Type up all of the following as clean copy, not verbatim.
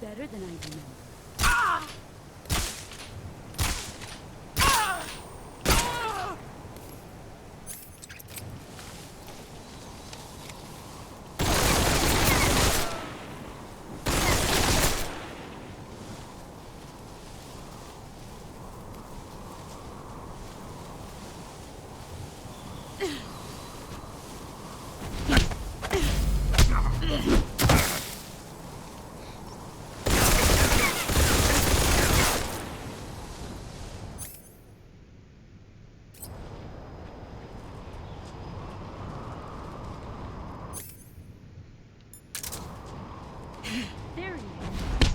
better than I remember. There he is.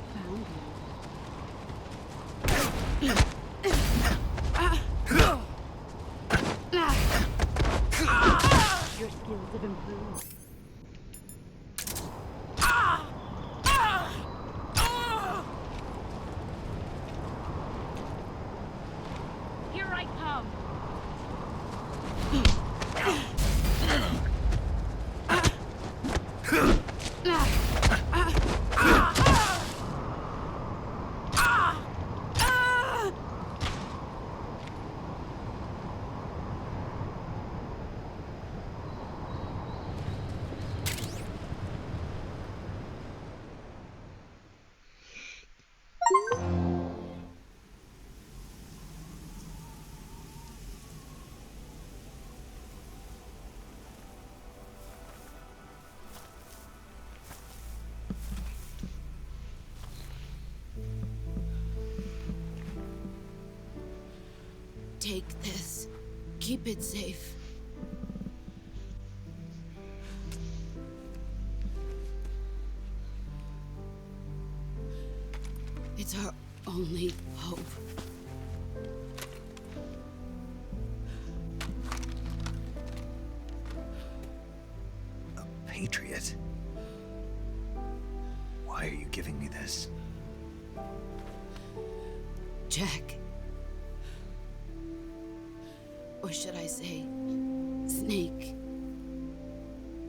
Found him. Your skills have improved. Here I come. Take this. Keep it safe. It's our only hope. A patriot? Why are you giving me this? Jack. Or should I say, Snake?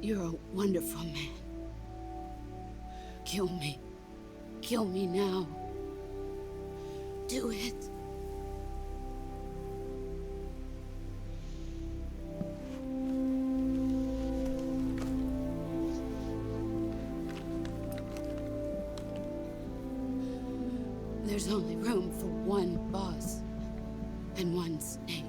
You're a wonderful man. Kill me. Kill me now. Do it. There's only room for one boss and one snake.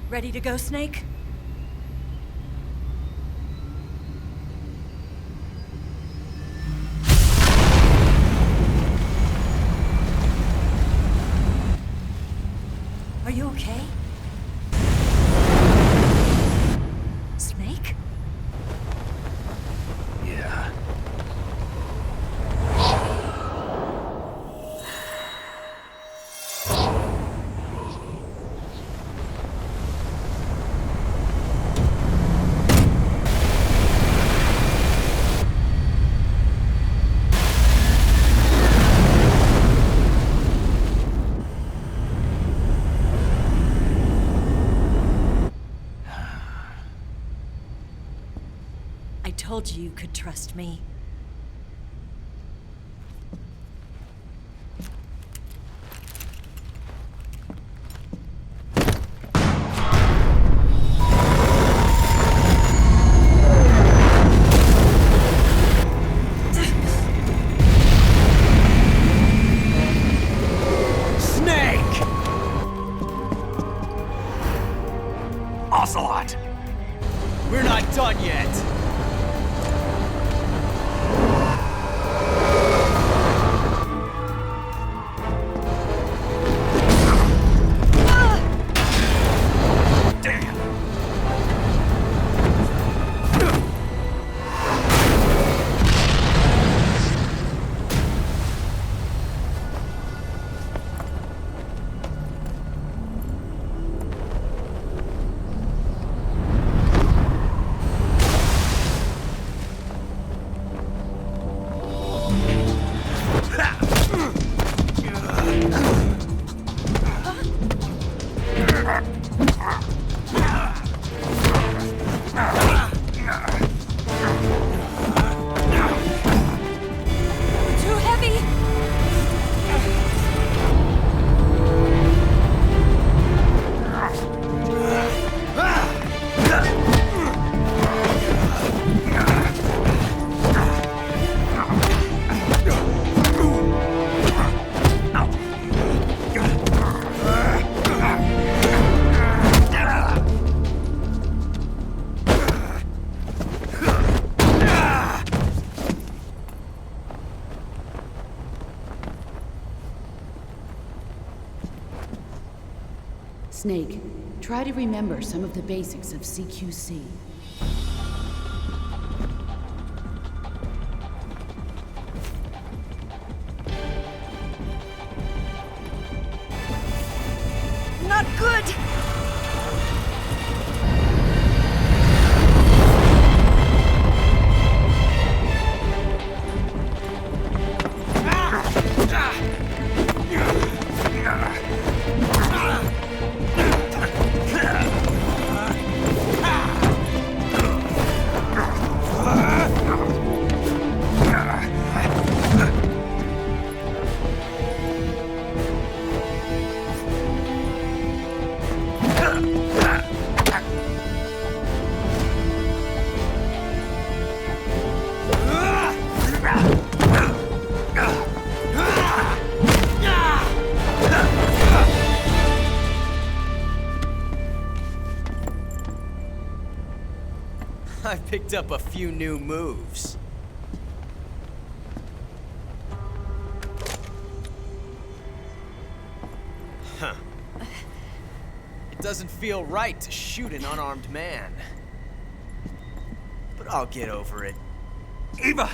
Ready to go, Snake? Are you okay? Snake? Yeah. I told you you could trust me. Snake! Ocelot! We're not done yet! Damn! Too heavy! Snake, try to remember some of the basics of CQC. Not good! I picked up a few new moves. Huh. It doesn't feel right to shoot an unarmed man. But I'll get over it. Eva!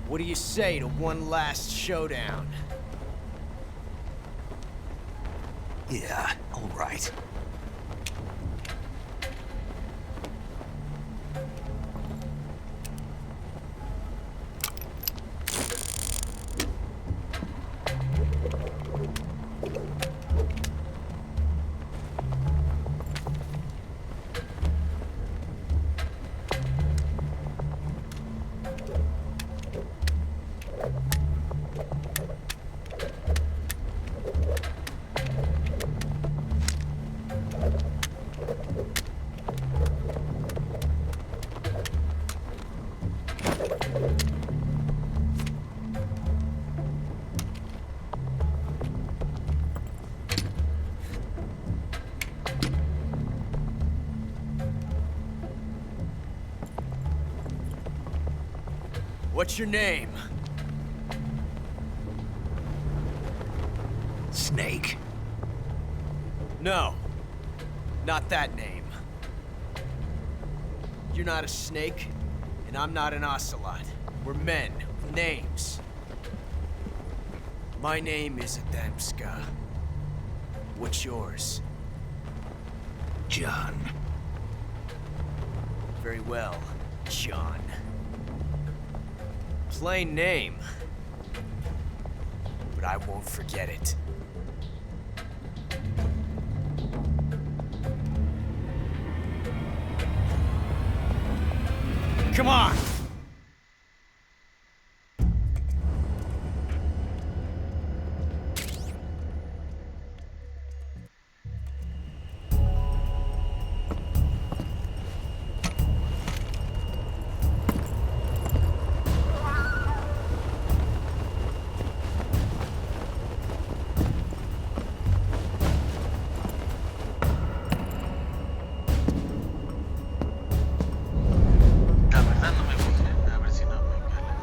What do you say to one last showdown? Yeah, all right. What's your name? Snake. No. Not that name. You're not a snake, and I'm not an ocelot. We're men with names. My name is Adamska. What's yours? John. Very well, John. Plain name. But I won't forget it. Come on! La verdad no me fijé, a ver si no me engaña.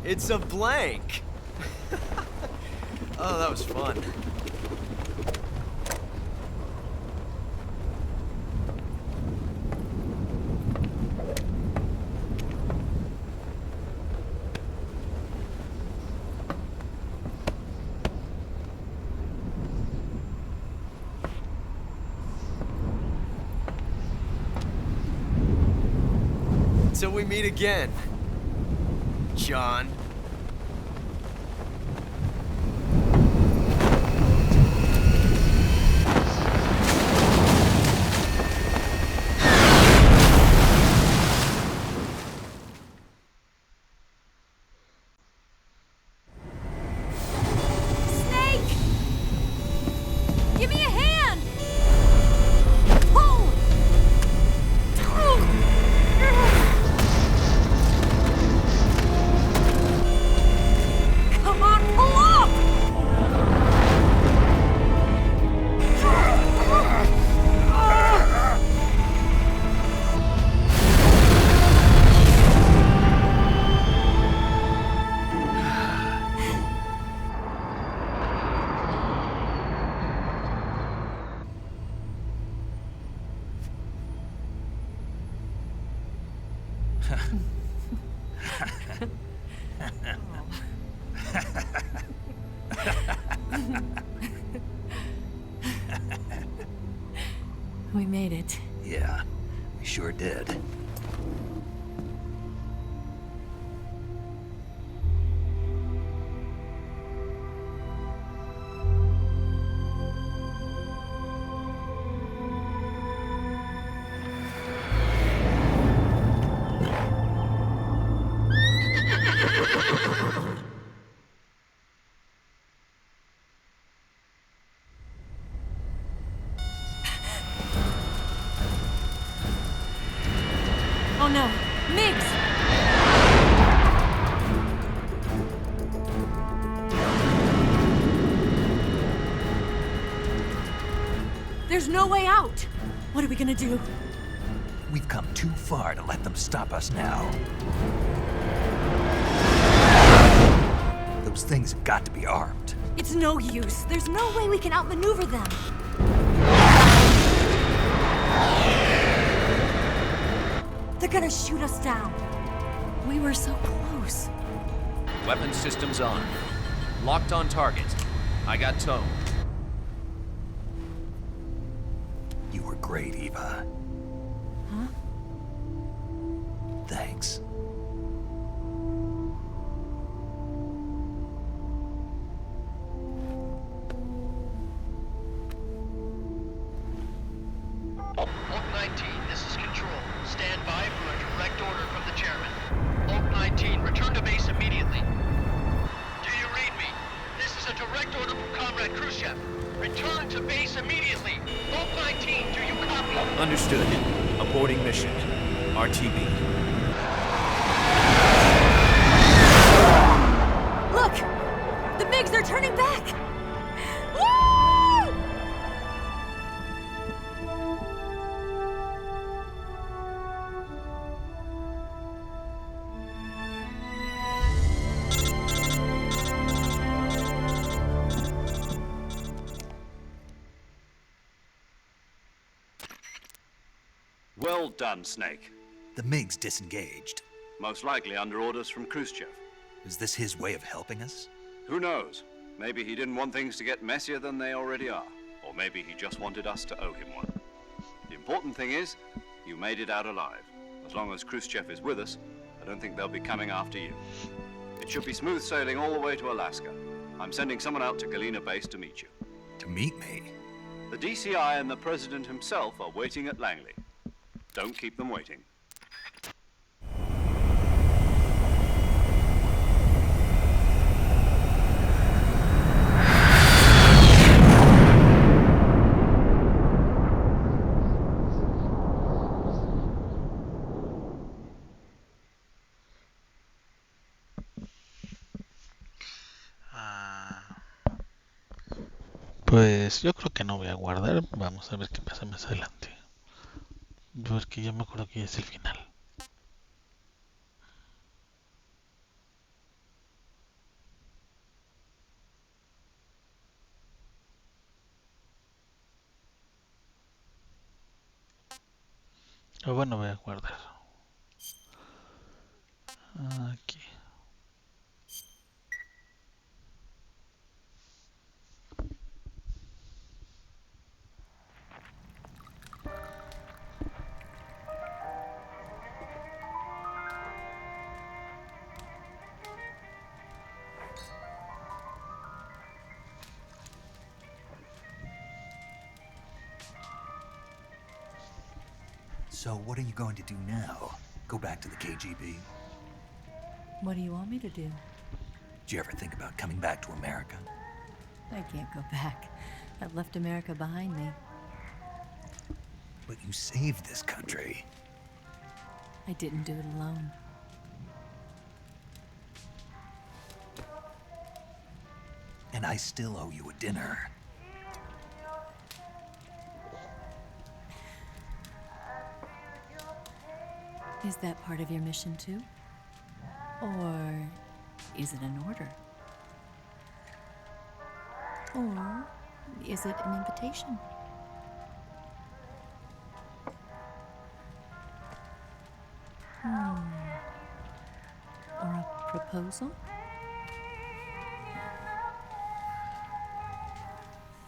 It's a blank! Oh, that was fun. Until we meet again, John. Snake! Give me a hand! Pull! Come on, pull up! We made it. Yeah, we sure did. Oh no, Miggs! There's no way out! What are we gonna do? We've come too far to let them stop us now. Those things have got to be armed. It's no use. There's no way we can outmaneuver them. They're gonna shoot us down. We were so close. Weapon systems on. Locked on target. I got towed. You were great, Eva. Huh? Thanks. Understood. Aborting mission. RTB. Look! The MiGs, they're turning back! Woo! Well done, Snake. The MiGs disengaged. Most likely under orders from Khrushchev. Is this his way of helping us? Who knows? Maybe he didn't want things to get messier than they already are. Or maybe he just wanted us to owe him one. The important thing is, you made it out alive. As long as Khrushchev is with us, I don't think they'll be coming after you. It should be smooth sailing all the way to Alaska. I'm sending someone out to Galena Base to meet you. To meet me? The DCI and the President himself are waiting at Langley. Don't keep them waiting. Pues yo creo que no voy a guardar. Vamos a ver qué pasa más adelante. Porque yo me acuerdo que ya es el final. O bueno, voy a guardar. Aquí. So what are you going to do now? Go back to the KGB? What do you want me to do? Did you ever think about coming back to America? I can't go back. I've left America behind me. But you saved this country. I didn't do it alone. And I still owe you a dinner. Is that part of your mission too? Or is it an order? Or is it an invitation? Or a proposal?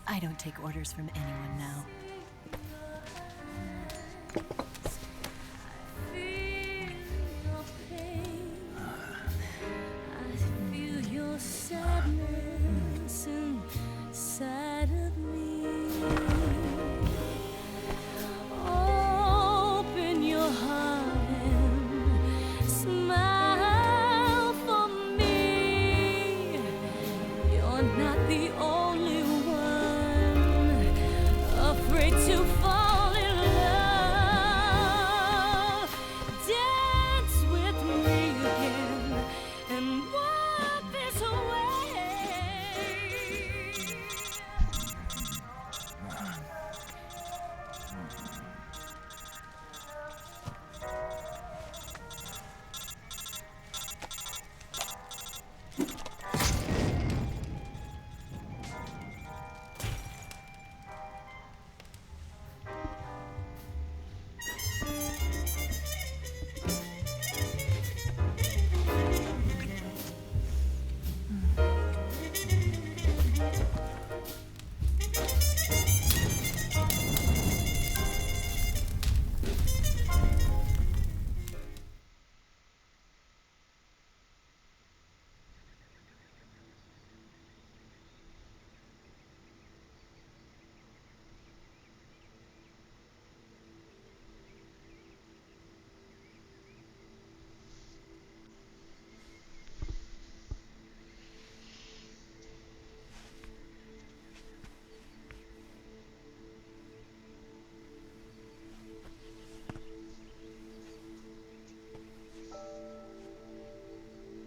I don't take orders from anyone now. Afraid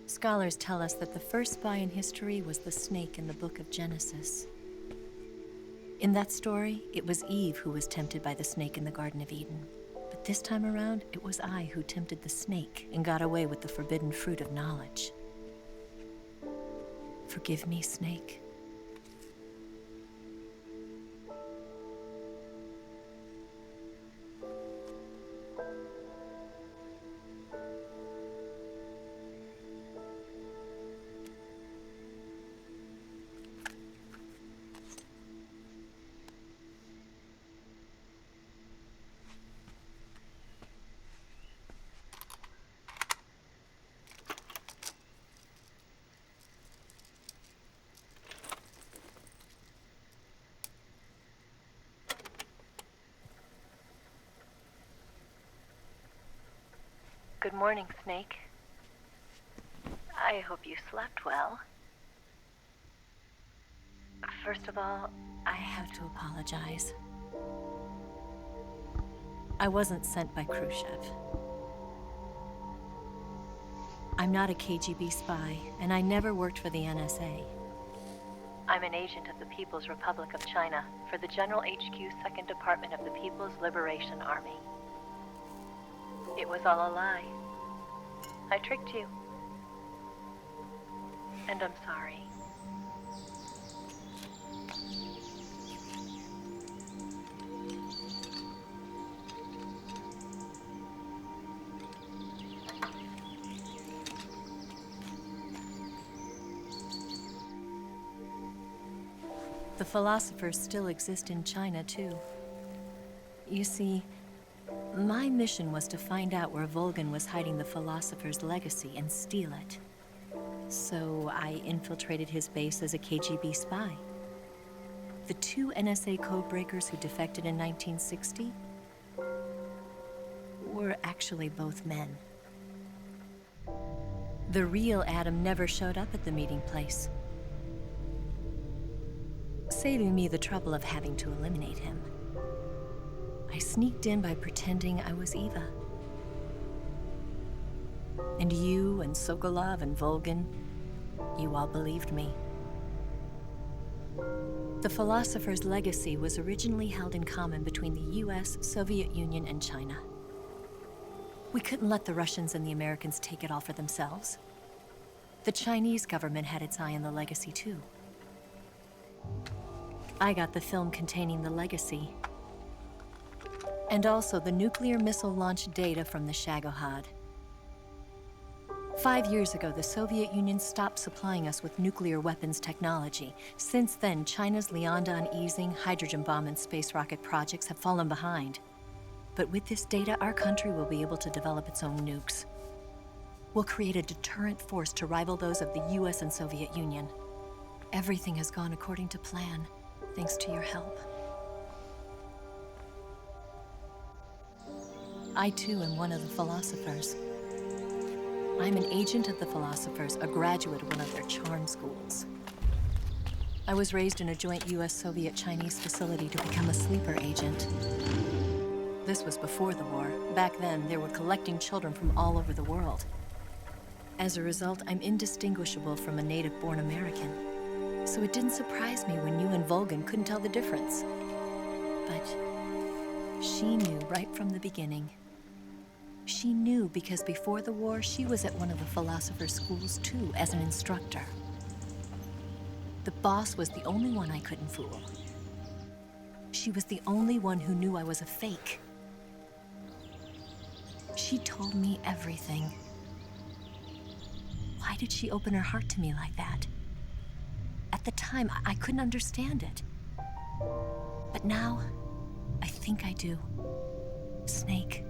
Scholars tell us that the first spy in history was the snake in the book of Genesis. In that story, it was Eve who was tempted by the snake in the Garden of Eden. But this time around, it was I who tempted the snake and got away with the forbidden fruit of knowledge. Forgive me, Snake. Good morning, Snake. I hope you slept well. First of all, I have to apologize. I wasn't sent by Khrushchev. I'm not a KGB spy, and I never worked for the NSA. I'm an agent of the People's Republic of China for the General HQ 2nd Department of the People's Liberation Army. It was all a lie. I tricked you. And I'm sorry. The philosophers still exist in China, too. You see, my mission was to find out where Volgin was hiding the philosopher's legacy and steal it. So I infiltrated his base as a KGB spy. The 2 NSA codebreakers who defected in 1960 were actually both men. The real Adam never showed up at the meeting place, saving me the trouble of having to eliminate him. I sneaked in by pretending I was Eva. And you and Sokolov and Volgin, you all believed me. The philosopher's legacy was originally held in common between the US, Soviet Union, and China. We couldn't let the Russians and the Americans take it all for themselves. The Chinese government had its eye on the legacy, too. I got the film containing the legacy, and also the nuclear missile launch data from the Shagohod. 5 years ago, the Soviet Union stopped supplying us with nuclear weapons technology. Since then, China's Liaodong easing, hydrogen bomb, and space rocket projects have fallen behind. But with this data, our country will be able to develop its own nukes. We'll create a deterrent force to rival those of the US and Soviet Union. Everything has gone according to plan, thanks to your help. I, too, am one of the philosophers. I'm an agent of the philosophers, a graduate of one of their charm schools. I was raised in a joint US-Soviet-Chinese facility to become a sleeper agent. This was before the war. Back then, they were collecting children from all over the world. As a result, I'm indistinguishable from a native-born American. So it didn't surprise me when you and Volgin couldn't tell the difference. But she knew right from the beginning. She knew because before the war, she was at one of the philosopher's schools too, as an instructor. The boss was the only one I couldn't fool. She was the only one who knew I was a fake. She told me everything. Why did she open her heart to me like that? At the time, I couldn't understand it. But now, I think I do. Snake.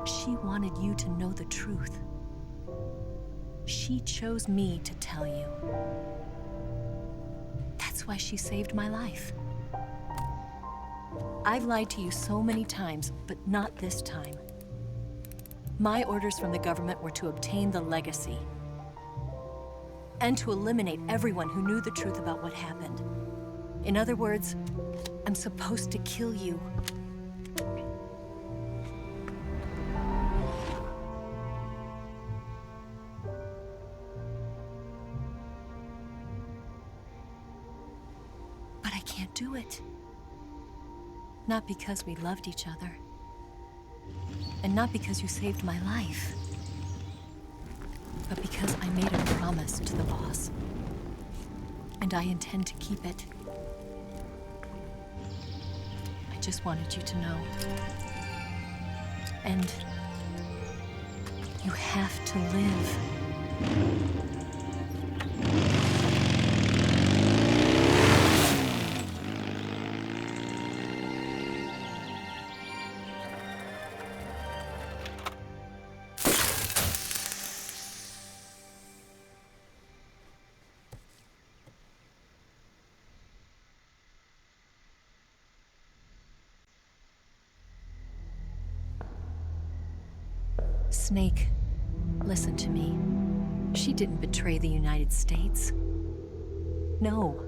She wanted you to know the truth. She chose me to tell you. That's why she saved my life. I've lied to you so many times, but not this time. My orders from the government were to obtain the legacy and to eliminate everyone who knew the truth about what happened. In other words, I'm supposed to kill you. can't do it. Not because we loved each other. And not because you saved my life. But because I made a promise to the boss. And I intend to keep it. I just wanted you to know. And you have to live. Snake, listen to me. She didn't betray the United States. No.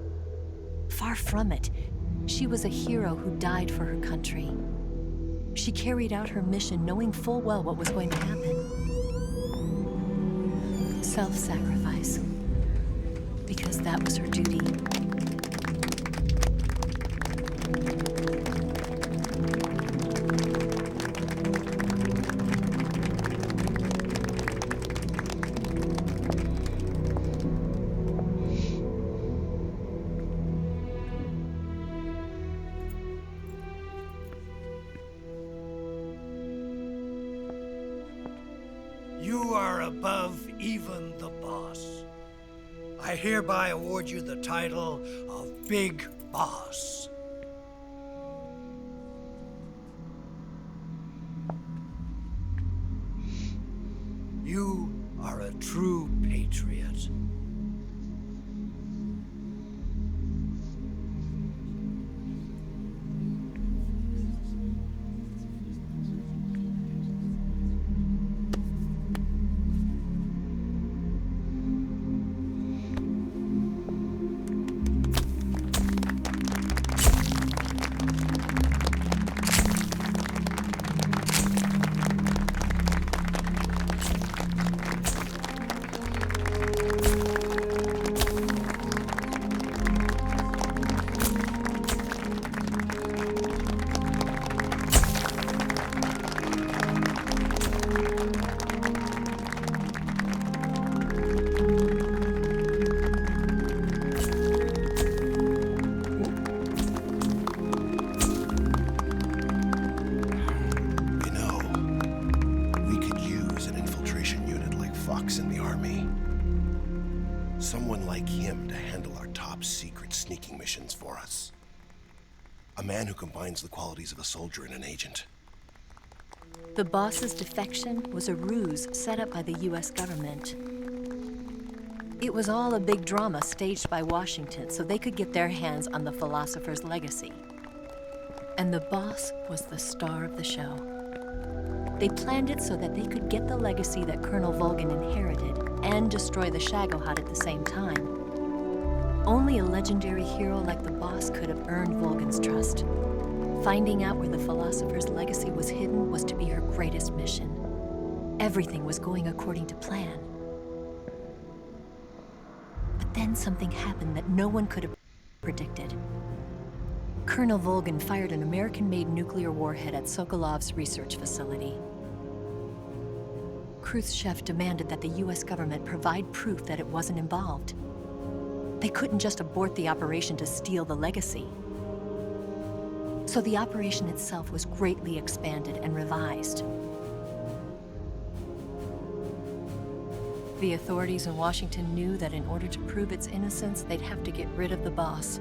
Far from it. She was a hero who died for her country. She carried out her mission knowing full well what was going to happen. Self-sacrifice. Because that was her duty. You are above even the boss. I hereby award you the title of Big Boss. You are a true patriot. In the Army. Someone like him to handle our top secret sneaking missions for us. A man who combines the qualities of a soldier and an agent. The boss's defection was a ruse set up by the US government. It was all a big drama staged by Washington so they could get their hands on the philosopher's legacy. And the boss was the star of the show. They planned it so that they could get the legacy that Colonel Volgin inherited and destroy the Shagohod at the same time. Only a legendary hero like the boss could have earned Volgin's trust. Finding out where the philosopher's legacy was hidden was to be her greatest mission. Everything was going according to plan. But then something happened that no one could have predicted. Colonel Volgin fired an American-made nuclear warhead at Sokolov's research facility. Khrushchev demanded that the US government provide proof that it wasn't involved. They couldn't just abort the operation to steal the legacy. So the operation itself was greatly expanded and revised. The authorities in Washington knew that in order to prove its innocence, they'd have to get rid of the boss.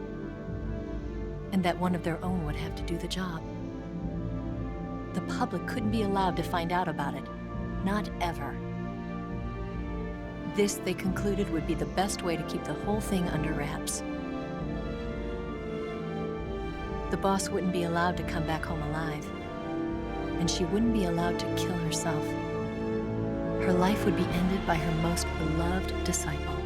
And that one of their own would have to do the job. The public couldn't be allowed to find out about it. Not ever. This, they concluded, would be the best way to keep the whole thing under wraps. The boss wouldn't be allowed to come back home alive. And she wouldn't be allowed to kill herself. Her life would be ended by her most beloved disciple.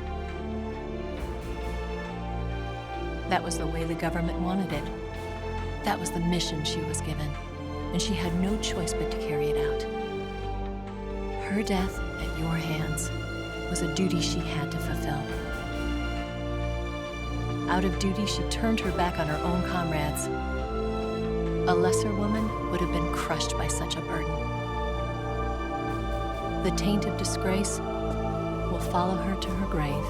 That was the way the government wanted it. That was the mission she was given, and she had no choice but to carry it out. Her death at your hands was a duty she had to fulfill. Out of duty, she turned her back on her own comrades. A lesser woman would have been crushed by such a burden. The taint of disgrace will follow her to her grave.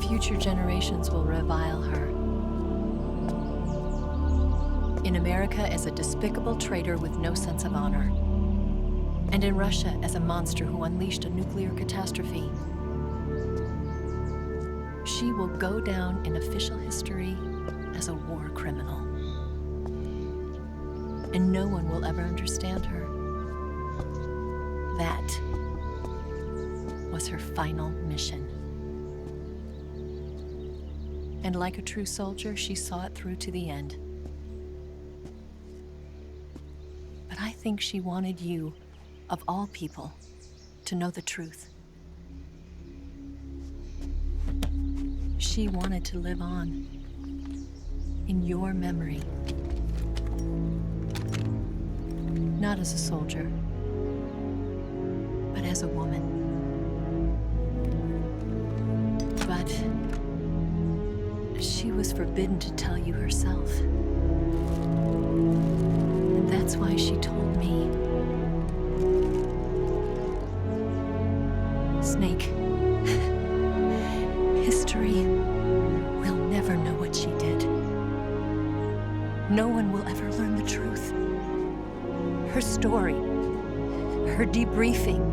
Future generations will revile her. In America as a despicable traitor with no sense of honor. And in Russia as a monster who unleashed a nuclear catastrophe. She will go down in official history as a war criminal. And no one will ever understand her. That was her final mission. And like a true soldier, she saw it through to the end. But I think she wanted you, of all people, to know the truth. She wanted to live on in your memory. Not as a soldier, but as a woman. But she was forbidden to tell you herself. And that's why she told me. Snake, history will never know what she did. No one will ever learn the truth. Her story, her debriefing,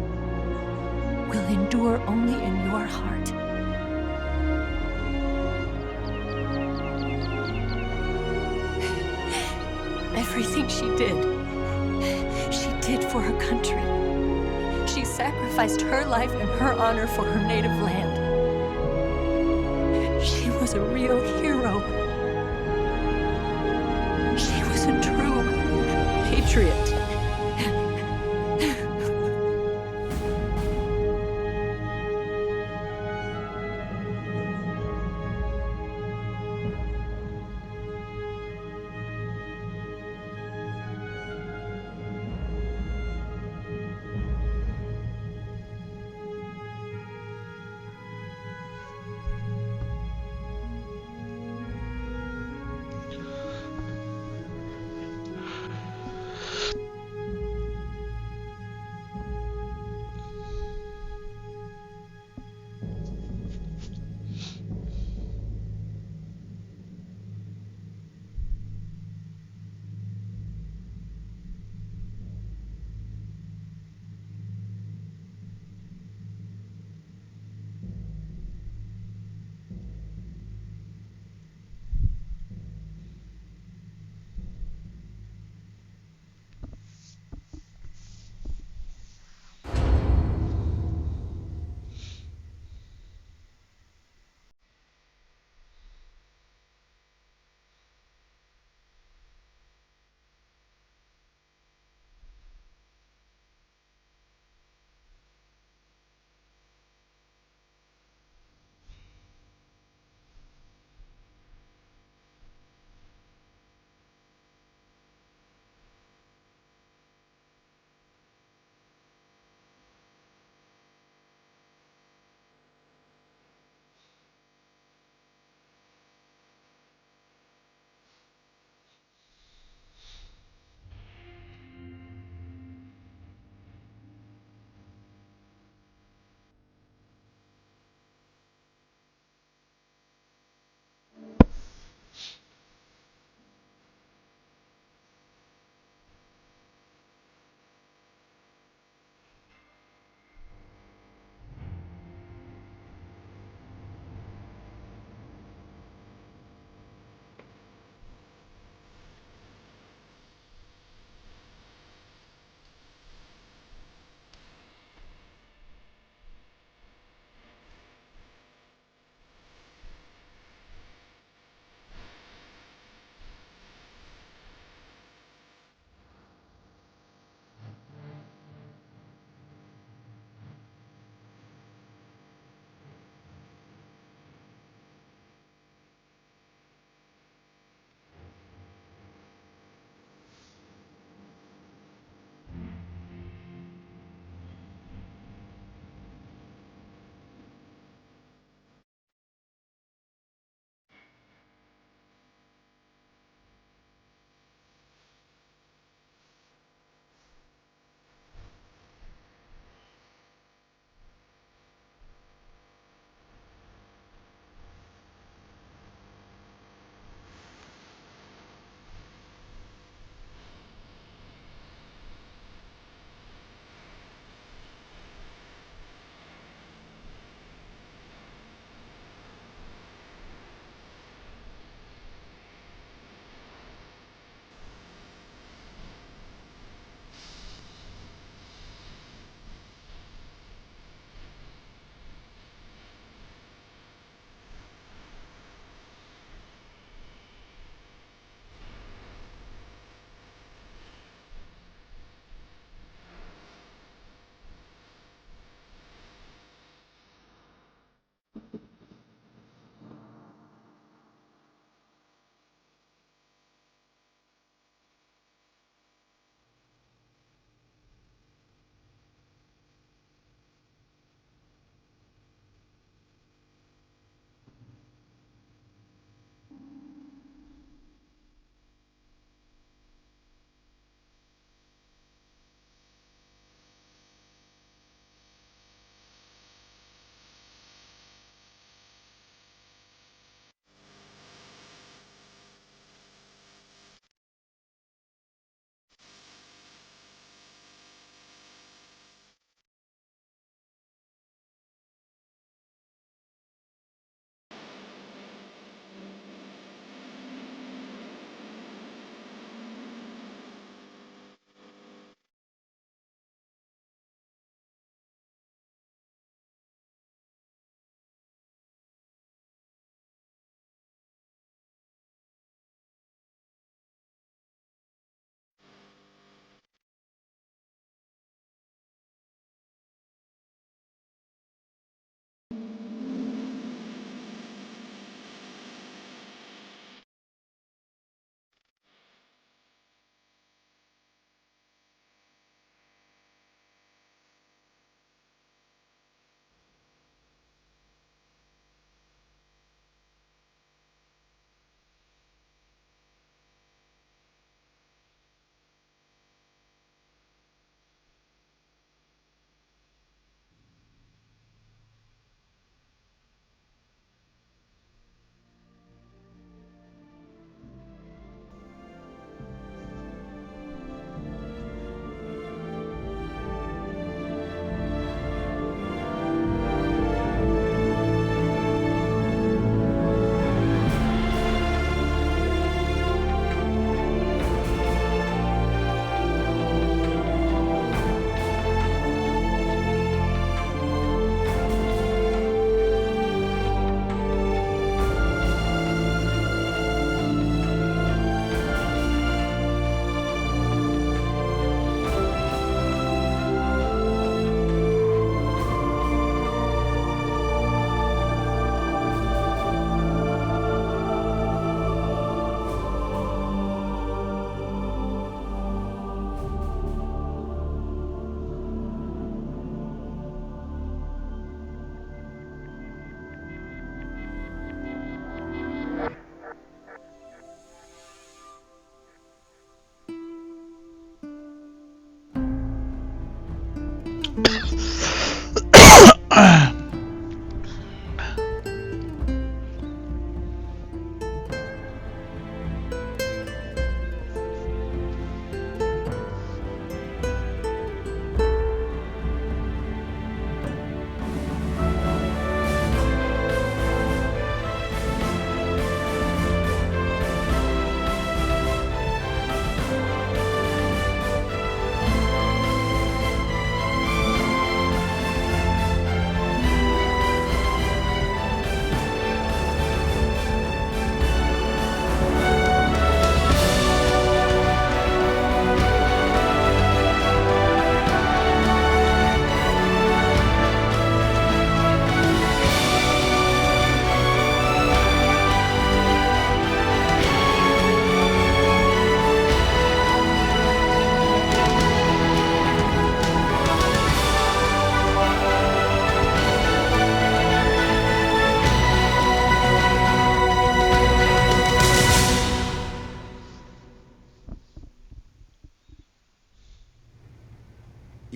will endure only in your heart. Everything she did for her country. She sacrificed her life and her honor for her native land. She was a real hero. She was a true patriot.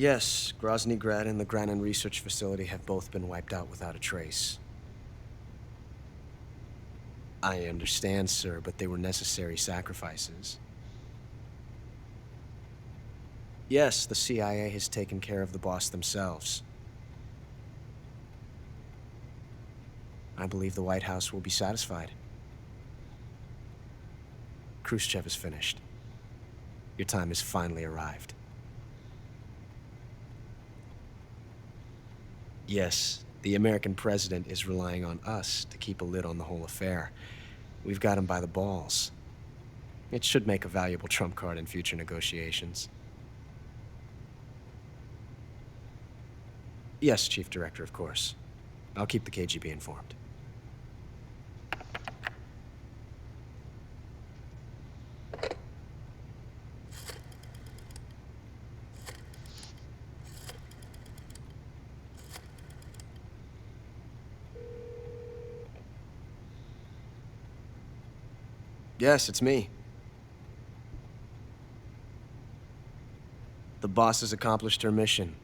Yes, Grozny Grad and the Granin Research Facility have both been wiped out without a trace. I understand, sir, but they were necessary sacrifices. Yes, the CIA has taken care of the boss themselves. I believe the White House will be satisfied. Khrushchev is finished. Your time has finally arrived. Yes, the American president is relying on us to keep a lid on the whole affair. We've got him by the balls. It should make a valuable trump card in future negotiations. Yes, Chief Director, of course. I'll keep the KGB informed. Yes, it's me. The boss has accomplished her mission.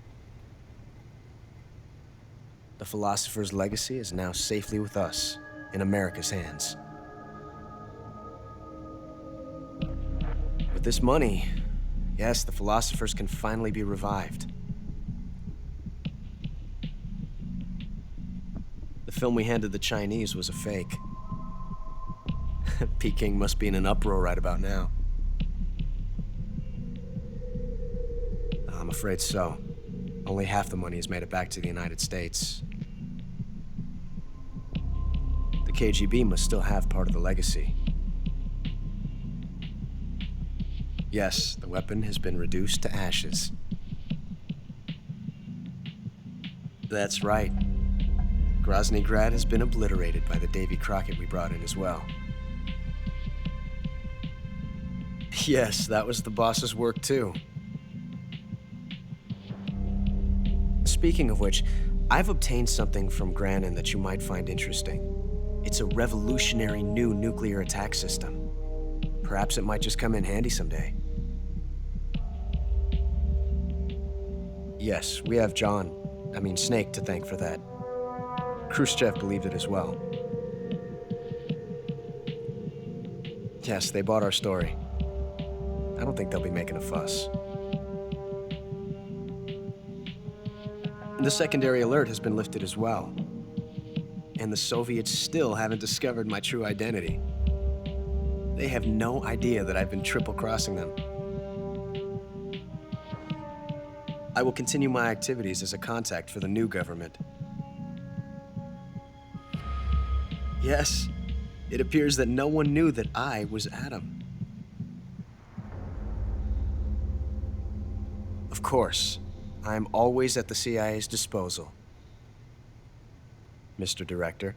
The philosopher's legacy is now safely with us, in America's hands. With this money, yes, the philosophers can finally be revived. The film we handed the Chinese was a fake. Peking must be in an uproar right about now. I'm afraid so. Only half the money has made it back to the United States. The KGB must still have part of the legacy. Yes, the weapon has been reduced to ashes. That's right. Grozny Grad has been obliterated by the Davy Crockett we brought in as well. Yes, that was the boss's work too. Speaking of which, I've obtained something from Granin that you might find interesting. It's a revolutionary new nuclear attack system. Perhaps it might just come in handy someday. Yes, we have Snake to thank for that. Khrushchev believed it as well. Yes, they bought our story. I don't think they'll be making a fuss. The secondary alert has been lifted as well. And the Soviets still haven't discovered my true identity. They have no idea that I've been triple-crossing them. I will continue my activities as a contact for the new government. Yes, it appears that no one knew that I was Adam. Of course, I am always at the CIA's disposal, Mr. Director.